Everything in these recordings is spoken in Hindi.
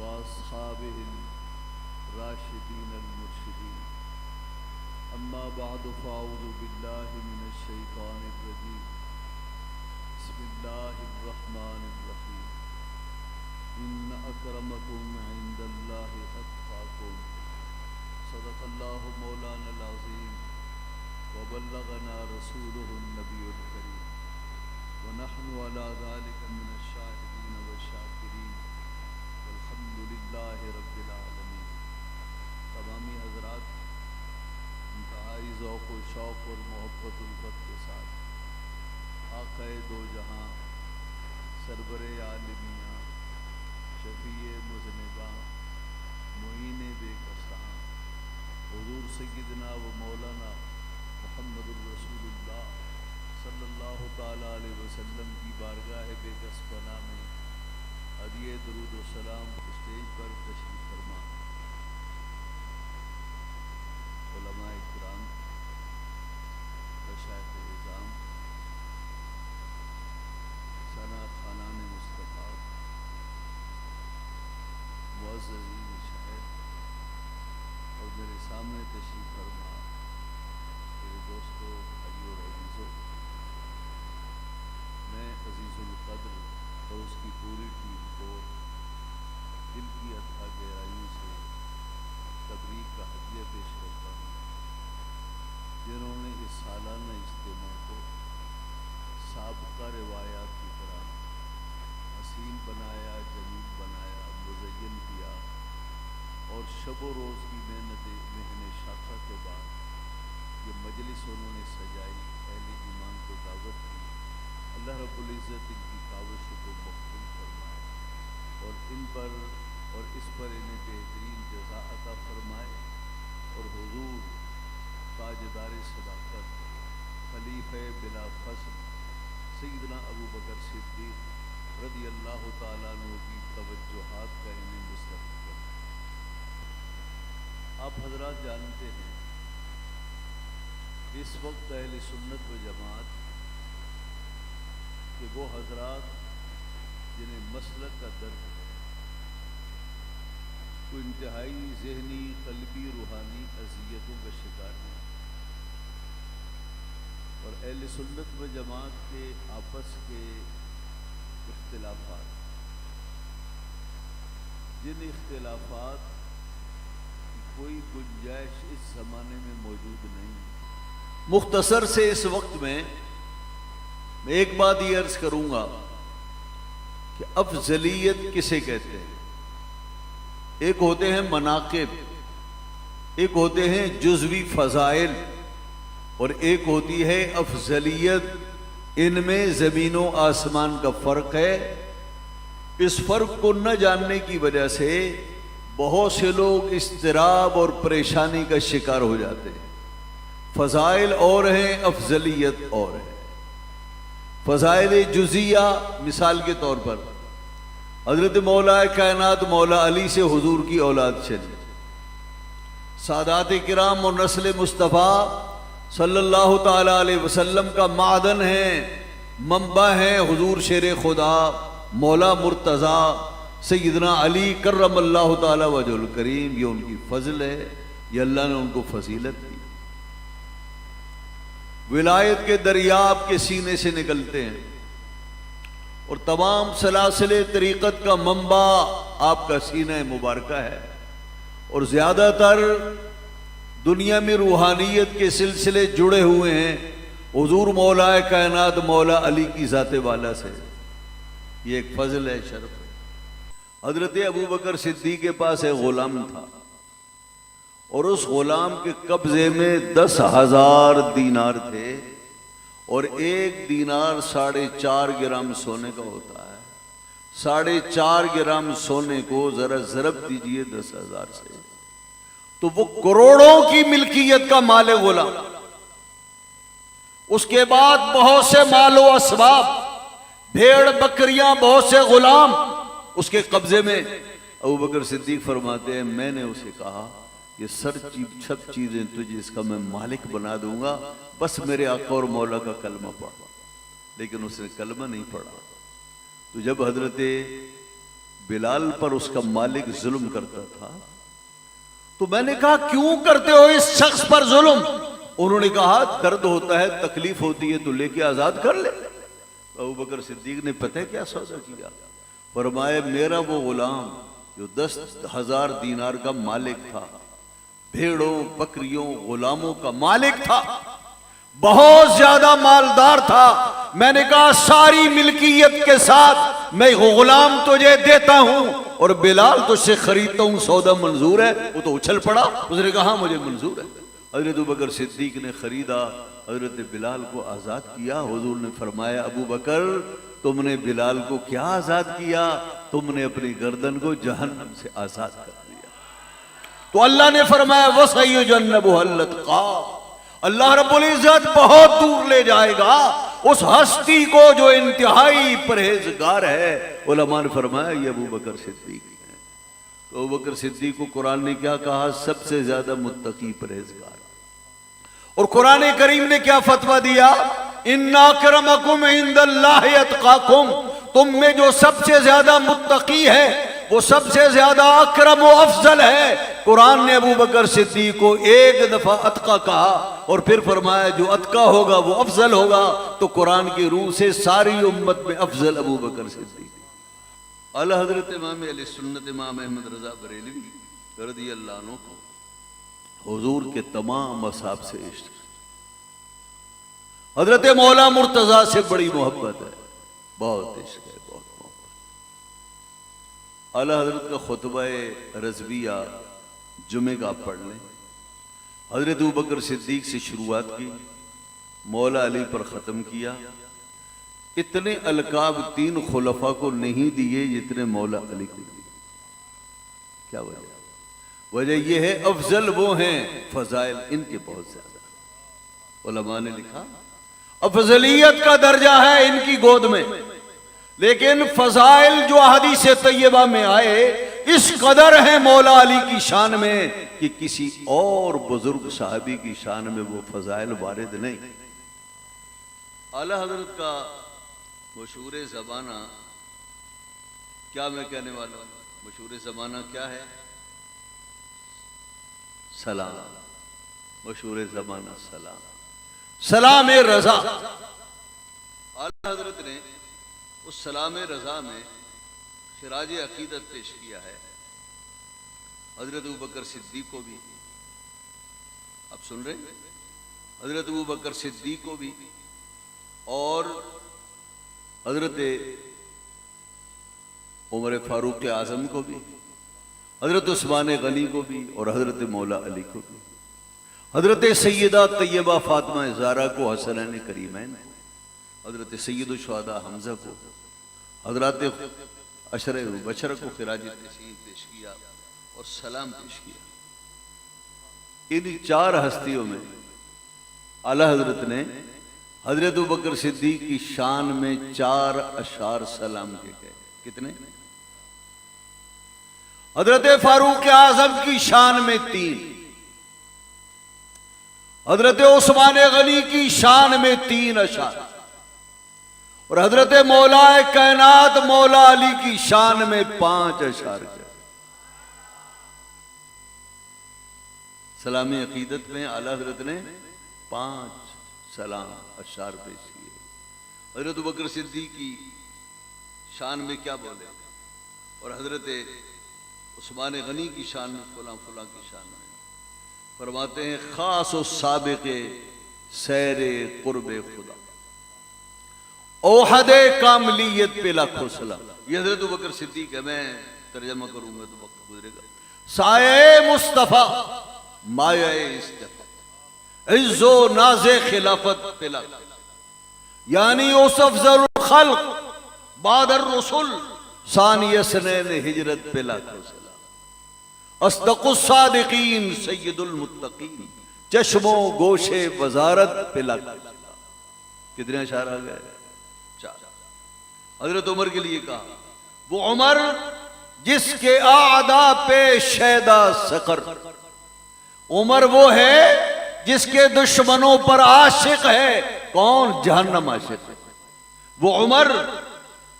वास्हाबिहिल राशिदीन अलमुर्शिदीन अम्मा बाद फ़ाऊज़ु बिल्लाहि मिनश शैतानिर रजीम बिस्मिल्लाहिर रहमानिर रहीम इन्न अक्रमकुम इंदल्लाहि अत्क़ाकुम सदक़ल्लाहु मौलाना अज़ीम व बल्लगना रसूलुहुन नबियुल करीम व नहनु अला ज़ालिका मिनश शाहिदीन व शाकिरीन वल्हम्दुलिल्लाहि रब्बिल आलमीन। तमामी हज़रात इंतहाई ज़ौक़ व शौक़ और मोहब्बत उल्फत के साथ आक़ाए दो जहां सरबरे आलमियाँ शफ़ीए मुज़निबा मुईने बेकसा हुज़ूर सय्यदना व मौलाना मुहम्मदुर रसूलुल्लाह सल्लल्लाहु ताला अलैहि वसल्लम की बारगाह बेकसपना में हदिये दुरूद व सलाम स्टेज पर तशरीफ़ फरमा। उलमाए किराम, मशाइख़ इज़ाम, सनात ख़ानान मुस्तफ़ा, मुअज़्ज़ज़ीन शाइख़ और मेरे सामने तशरीफ़ फरमा मेरे दोस्तों, भाइयों और अज़ीज़ों, मैं अज़ीज़ुल क़द्र और उसकी पूरी टीम को दिल की अथाह गहराइयों से तबरीक का हदिया पेश करता हूँ, जिन्होंने इस सालाना इज्तिमा को साबिक़ा रिवायात की तरह हसीन बनाया, जमील बनाया, मुज़य्यन किया और शब व रोज़ की मेहनत शाखा के बाद ये मजलिस उन्होंने सजाई, अहले ईमान को दावत दी। अल्लाह रब्बुल इज़्ज़त इनकी काविशों को मक़बूल फरमाए और इन पर और इस पर इन्हें बेहतरीन जज़ा अता फरमाए और हुज़ूर ताजदार सदाक़त खलीफ़े बिला फ़स्ल सय्यदना अबू बकर सिद्दीक़ रज़ी अल्लाह ताला अन्हु की तवज्जुहात का इन्हें मुस्तहक़ करें। आप हज़रात जानते हैं इस वक्त अहले सुन्नत व जमात कि वो हज़रात जिन्हें मसलक का दर्द है, को इंतहाई ज़हनी, क़ल्बी, रूहानी अज़ियतों का शिकार है और अहले सुन्नत व जमात के आपस के इख्तिलाफ़ात, जिन इख्तिलाफ़ात की कोई गुंजाइश इस ज़माने में मौजूद नहीं। मुख्तसर से इस वक्त में मैं एक बात ये अर्ज करूंगा कि अफजलियत किसे कहते हैं। एक होते हैं मनाकिब, एक होते हैं जुज़वी फ़ज़ाइल और एक होती है अफजलियत। इनमें ज़मीनों आसमान का फ़र्क है। इस फ़र्क को न जानने की वजह से बहुत से लोग इज़्तिराब और परेशानी का शिकार हो जाते हैं। फ़ज़ाइल और हैं, अफजलियत और है। फ़ज़ाइल जुज़िया, मिसाल के तौर पर हज़रत मौला कायनात मौला अली से हुज़ूर की औलाद चली, सादात किराम और नस्ल मुस्तफ़ा सल्लल्लाहु ताला अलैहि वसल्लम का मादन है, मंबा है हुज़ूर शेर खुदा मौला मुर्तज़ा सय्यदना अली कर्रमल्लाहु ताला वजहुल करीम। ये उनकी फ़ज़ल है, ये अल्लाह ने उनको फजीलत दी। विलायत के दरिया आपके सीने से निकलते हैं और तमाम सलासिले तरीक़त का मंबा आपका सीना मुबारका है और ज़्यादातर दुनिया में रूहानियत के सिलसिले जुड़े हुए हैं हुज़ूर मौला कायनात मौला अली की ज़ाते वाला से। ये एक फ़ज़ल है, शर्फ है। हज़रत अबू बकर सिद्दीक़ के पास एक ग़ुलाम था और उस ग़ुलाम के कब्ज़े में 10,000 दीनार थे और एक दीनार 4.5 ग्राम सोने का होता है। 4.5 ग्राम सोने को जरा ज़रब दीजिए 10,000 से, तो वो करोड़ों की मिल्कियत का माल है ग़ुलाम। उसके बाद बहुत से मालो असबाब, भेड़ बकरियां, बहुत से ग़ुलाम उसके कब्जे में। अबू बकर सिद्दीक़ फरमाते हैं, मैंने उसे कहा ये सब चीजें तुझे इसका मैं मालिक बना दूंगा, बस मेरे आका और मौला का कलमा पढ़। लेकिन उसने कलमा नहीं पढ़ा। तो जब हजरत बिलाल पर उसका मालिक जुल्म करता था। तो मैंने कहा क्यों करते हो इस शख्स पर जुल्म? उन्होंने कहा दर्द होता है, तकलीफ होती है, तो लेके आजाद कर ले। अबू बकर सिद्दीक ने पता है क्या सौदा किया? फरमाया मेरा वो गुलाम जो 10,000 दीनार का मालिक था, भेड़ों बकरियों गुलामों का मालिक था, बहुत ज्यादा मालदार था, मैंने कहा सारी मिल्कियत के साथ मैं गुलाम तुझे देता हूं और बिलाल तुझसे खरीदता हूं, सौदा मंजूर है? वो तो उछल पड़ा, उसने कहा हाँ मुझे मंजूर है। हजरत अबू बकर सिद्दीक ने खरीदा, हजरत बिलाल को आजाद किया। हुजूर ने फरमाया अबू बकर तुमने बिलाल को क्या आजाद किया? तुमने अपनी गर्दन को जहन्नम से आजाद कर दिया। तो अल्लाह ने फरमाया वसय्युजन्नबुहुल-अतक़ा, अल्लाह रब्बुल इज्जत बहुत दूर ले जाएगा उस हस्ती को जो इंतहाई परहेजगार है। उलमा ने फरमाया ये अबू बकर सिद्दीक है। तो अबू बकर सिद्दीक को कुरान ने क्या कहा? सबसे ज्यादा मुत्तकी परहेजगार। और कुरान करीम ने क्या फतवा दिया? इन्ना अक्रमकुम इंदल्लाहि अतकाकुम, तुम में जो सबसे ज्यादा मुत्तकी है वो सबसे ज्यादा अकरम व अफजल है। कुरान ने अबू बकर सिद्दीक को एक दफा अतका कहा और फिर फरमाया जो अतका होगा वो अफजल होगा। तो कुरान की रूह से सारी उम्मत में अफजल अबू बकर सिद्दीक। आला हजरत इमाम अहले सुन्नत इमाम अहमद रजा बरेलवी रज़ियल्लाहु अन्हु को हुजूर के तमाम असहाब से इश्क, हजरत मौला मुर्तजा से बड़ी मोहब्बत है, बहुत इश्क है, बहुत मोहब्बत। आला हजरत का खुतबा रज़विया जुमे का आप पढ़ लें। हजरत अबू बकर सिद्दीक से शुरुआत की, मौला अली पर ख़त्म किया। इतने अलकाब 3 खुलफा को नहीं दिए जितने मौला अली को दिए। क्या वजह? वजह यह है अफजल वो हैं, फजाइल इनके बहुत ज्यादा। उलमा ने लिखा अफजलियत का दर्जा है इनकी गोद में, लेकिन फजाइल जो हदीस तैयबा में आए इस कदर है मौला अली की शान में कि किसी और बुजुर्ग साहबी की शान में वो फजाइल वारिद नहीं। आला हजरत का मशहूर ज़माना क्या मैं कहने वाला हूं? मशहूर ज़माना क्या है? सलाम। मशहूर ज़माना सलाम, सलाम रजा। आला हजरत ने उस सलाम रजा में खिराज अकीदत पेश किया है हजरत अबू बकर सिद्दीक को भी। आप सुन रहे हैं? हजरत अबू बकर सिद्दीक को भी और हजरत उमर फारूक आजम को भी, हजरत उस्मान गनी को भी और हजरत मौला अली को भी, हजरत सैयदा तैयबा फातिमा ज़हरा को, हसनैन करीमैन को, हजरत सैयद शुहदा हमजा को, हजरत अशर बशर को खिराज तशरीफ पेश किया और सलाम पेश किया। इन 4 हस्तियों में आला हजरत ने हजरत अबू बकर सिद्दीक की शान में 4 अशार सलाम के गए। कितने? हजरत फारूक आजम की शान में 3, हजरत उस्मान गनी की शान में 3 अशार और हजरत मौला कायनात मौला अली की शान में 5 अशार। सलामी अकीदत में आला हजरत ने 5 सलाम अशार पेश किए। हजरत अबू बकर सिद्दीक की शान में क्या बोले और हजरत उस्मान गनी की शान में फुला फुला की शान में फरमाते हैं खास साबिक़े सैरे कुर्बे खुदा ओहदे कामलियत पे लाखों सलाम। ये हजरत अबू बकर सिद्दीक है, मैं तर्जमा करूंगा तो वक्त गुजरेगा। साए मुस्तफा माये इस्तफा इज्जो नाज़े खिलाफत पे लाख, यानी उस अफजल खल्क बादर रसूल सानिय सनैन हिजरत पे लाखों सलाम। अस्दकुस सादिकीन सय्यदुल मुत्तकीन चश्मो गोशे वजारत पे लाखों सलाम। कितने अशार आ गए? 4। हजरत उमर के लिए कहा वो उमर जिसके आदा पे शैदा सकर, उमर वो है जिसके दुश्मनों पर आशिक है। कौन? जहन्नम आशिक है। वो उमर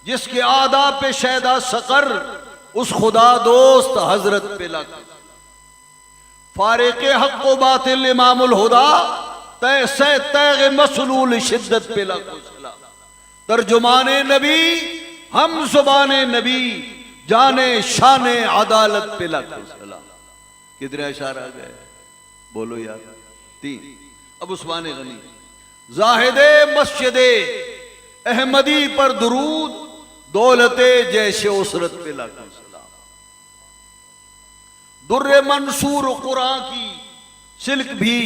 जिसके आदा पे शैदा सकर, उस खुदा दोस्त हजरत पे लाख फारिक हक व बातिल इमामुल हुदा तैसे तैग मसलूल शिद्दत पे लाखों सलाम। तर्जुमाने नबी हम जुबाने नबी जाने शाने अदालत पे लाखों सलाम। कितने अशार आ गए बोलो यार? 3। अब उस्माने गनी जाहिदे मस्जिदे अहमदी पर दुरूद दौलते जैसे उसरत पे लाखों सलाम। दुर्रे मंसूर कुरान की सिल्क भी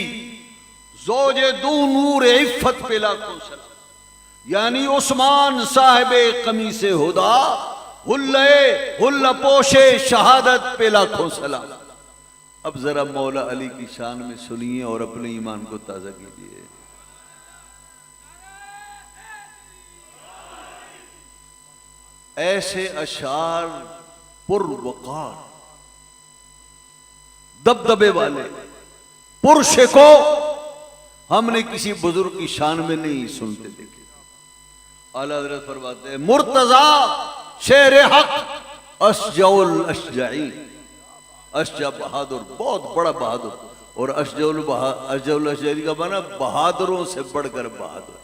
जोजे दू नूर इफ़्फ़त पे लाखों सलाम। यानी उस्मान साहिबे कमीसे हुदा हुल्ला पोशे शहादत पे लाखों सलाम। अब जरा मौला अली की शान में सुनिए और अपने ईमान को ताजा कीजिए। ऐसे अशार पुरवकार दबदबे वाले पुरुष को हमने किसी बुजुर्ग की शान में नहीं सुनते देखे। आला हज़रत फरमाते हैं मुर्तजा शेर हक अशजउल अशजाई। अशजा बहादुर, बहुत बड़ा बहादुर, और अशजउल अशजाई का माना बहादुरों से बढ़कर बहादुर।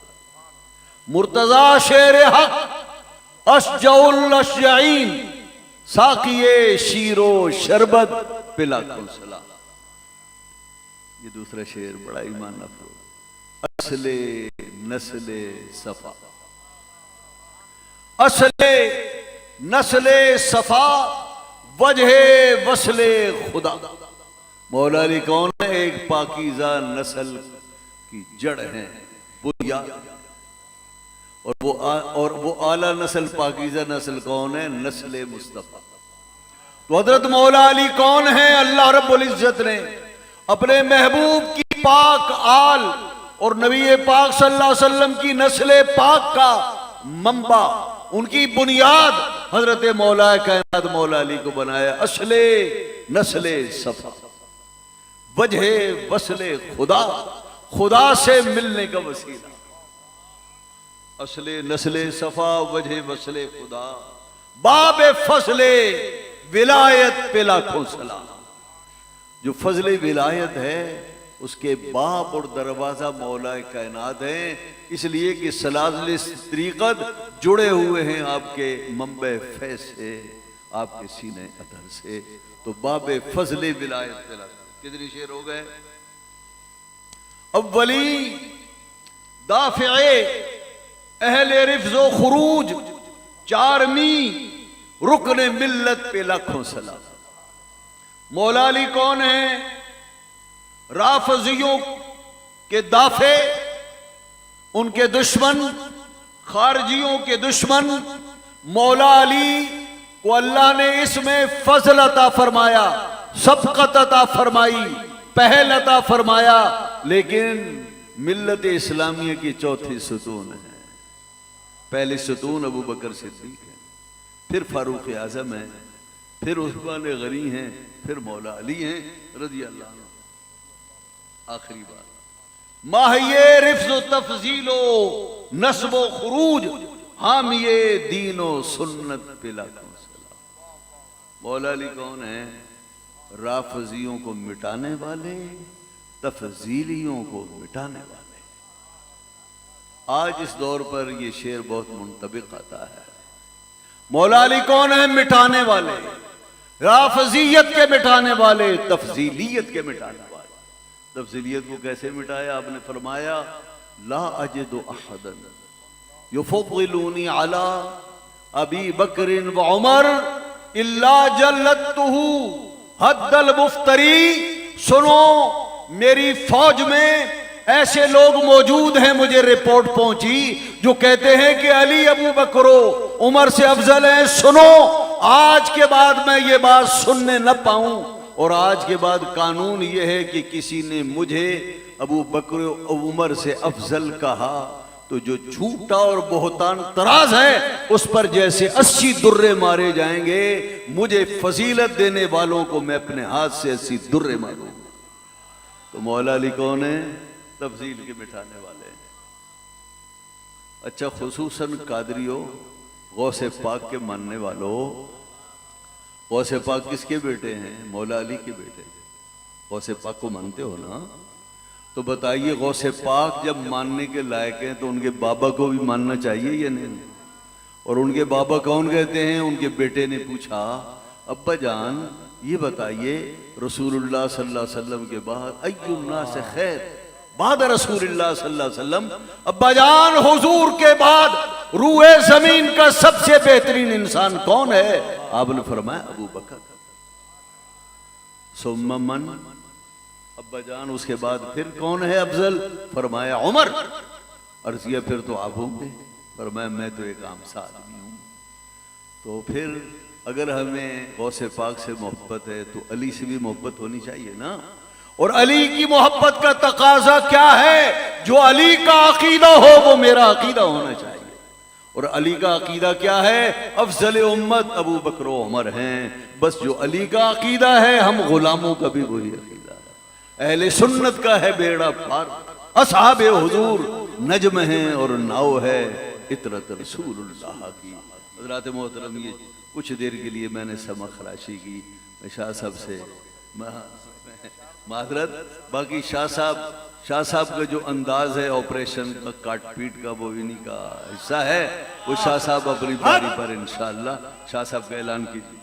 मुर्तजा शेर हक अशजउल अशजाइन साकिये शीरो शरबत पे लाखों सलाम। ये दूसरा शेर बड़ा ईमान अफरोज। असले नस्ले सफा, असले नस्ले सफा वजह वसले खुदा। मौला अली कौन है? एक पाकीज़ा नस्ल की जड़ है, बुनियाद। और वो आला नस्ल पाकीज़ा नस्ल कौन है? नस्ले मुस्तफ़ा। तो हजरत मौला अली कौन है? अल्लाह रब्बुल इज्जत ने अपने महबूब की पाक आल और नबी पाक सल्लल्लाहु अलैहि वसल्लम की नस्ल पाक का मंबा, उनकी बुनियाद हजरत मौला कायनात मौला अली को बनाया। असले नस्ले सफा वजह वसले खुदा, खुदा से मिलने का वसीला। असले नस्ले सफा वजह वसले खुदा बाब फजले विलायत पे लाखों सलाम। जो फजले विलायत है उसके बाप और दरवाजा मौला कायनात है, इसलिए कि सलासिल तरीक़त जुड़े हुए हैं आपके मंबे फैज से, आपके सीने अदर से। तो बाबे फजले विलायत पे लाखों। कितने शेर हो गए? अव्वली दाफ़िए अहले रिफ्ज़ो खुरूज 4वीं रुकने मिल्लत पे लाखों सलाम। मौला अली कौन है? राफजियों के दाफे, उनके दुश्मन, खारजियों के दुश्मन। मौला अली को अल्लाह ने इसमें फजल अता फरमाया, सबकत अता फरमाई, पहल अता फरमाया। लेकिन मिल्लत इस्लामिया की चौथी सुतून है। पहले सुतून अबू बकर सिद्दीक है, फिर फारूक आजम है, फिर उस्मान गनी हैं, फिर मौला अली हैं रज़ी अल्लाह अन्हु। आखिरी बात माहिए रिफ्ज़ो तफजीलो नस्बो खुरूज हामिये दीनो सुन्नत पे लाखों सलाम। मौला अली कौन है? राफजियों को मिटाने वाले, तफजीलियों को मिटाने वाले। आज इस दौर पर यह शेर बहुत मुंतबिक आता है। मौला अली कौन है? मिटाने वाले, राफजियत के मिटाने वाले, तफजीलियत के मिटाने वाले। तफजीलियत को कैसे मिटाया? आपने फरमाया ला अजिदु अहदन युफद्दिलूनी अला अबी बकरिन व उमर इल्ला जल्लतहु हद्दल मुफ्तरी। सुनो, मेरी फौज में ऐसे लोग मौजूद हैं, मुझे रिपोर्ट पहुंची, जो कहते हैं कि अली अबू बकरो उमर से अफजल है। सुनो, आज के बाद मैं ये बात सुनने न पाऊं, और आज के बाद कानून ये है कि किसी ने मुझे अबू बकर उमर से अफजल कहा तो जो झूठा और बहुतान तराज है उस पर जैसे 80 दुर्रे मारे जाएंगे। मुझे फजीलत देने वालों को मैं अपने हाथ से 80 दुर्रे मारूंगा। तो मौला अली कौन है? तफजील के मिटाने वाले। अच्छा, खुसूसन कादरियों, गौसे पाक के मानने वालों, गौसे पाक किसके बेटे हैं? मौला अली के बेटे। गौसे पाक को मानते हो ना? तो बताइए गौसे पाक जब मानने के लायक हैं तो उनके बाबा को भी मानना चाहिए या नहीं? और उनके बाबा कौन कहते हैं? उनके बेटे ने पूछा, अब्बा जान ये बताइए रसूलुल्लाह सल्लल्लाहु अलैहि वसल्लम के बाद अय्युन्नास से खैर बाद रसूलुल्लाह सल्लल्लाहु अलैहि वसल्लम, अब्बा जान हुजूर के बाद रूए जमीन का सबसे बेहतरीन इंसान कौन है? आपने फरमाया अबू बकर। सुम्मा मन, अब्बा जान उसके बाद फिर कौन है अफजल? फरमाया उमर। अर्ज किया फिर तो आप होंगे? फरमाया मैं तो एक आम सा आदमी हूं। तो फिर अगर हमें गौसे पाक से मोहब्बत है तो अली से भी मोहब्बत होनी चाहिए ना। और अली की मोहब्बत का तकाजा क्या है? जो अली का अकीदा हो वो मेरा अकीदा होना चाहिए। और अली का अकीदा क्या है? अफजल उम्मत अबू बकर व उमर हैं। बस जो अली का अकीदा है हम गुलामों का भी वही अकीदा है। अहले सुन्नत का है बेड़ा पार, असहाबे हुजूर नजम है और नाव है इतरत रसूलुल्लाह की। हज़रात मोहतरम, ये कुछ देर के लिए मैंने समा खराशी की शाह साहब से माजरत। बाकी शाह साहब का जो अंदाज है ऑपरेशन का काट पीट का वो इन्हीं का हिस्सा है। वो शाह साहब अपनी बारी पर इंशाअल्लाह शाह साहब का ऐलान कीजिए।